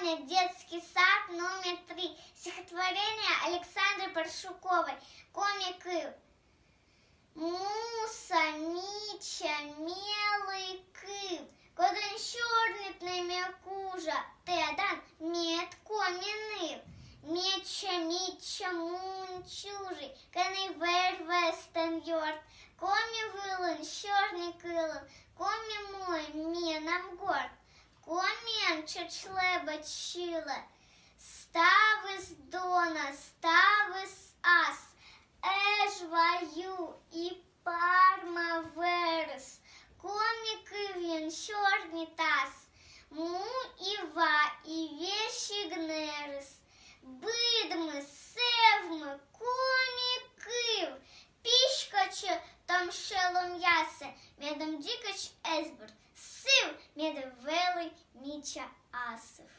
Аня, детский сад номер 3. Стихотворение Александры Паршуковой. Комики. Муса, Міча, мілий кив, коден чорнить не м'якужа, тедан метко мінив. Міча, мунчужий, кений вервестен йорт, комі вилин, чорний килин, комі мой, мінам горд. Комін чечле чиле, ставис дона, ставис ас, ежваю і парма верес, коміки він чорні тас, му іва і вещі гнерес, бидми, севми, комікив, пішкаче там шелом ясе, медом дікач езбурт, сив медом велий Міча Асиф.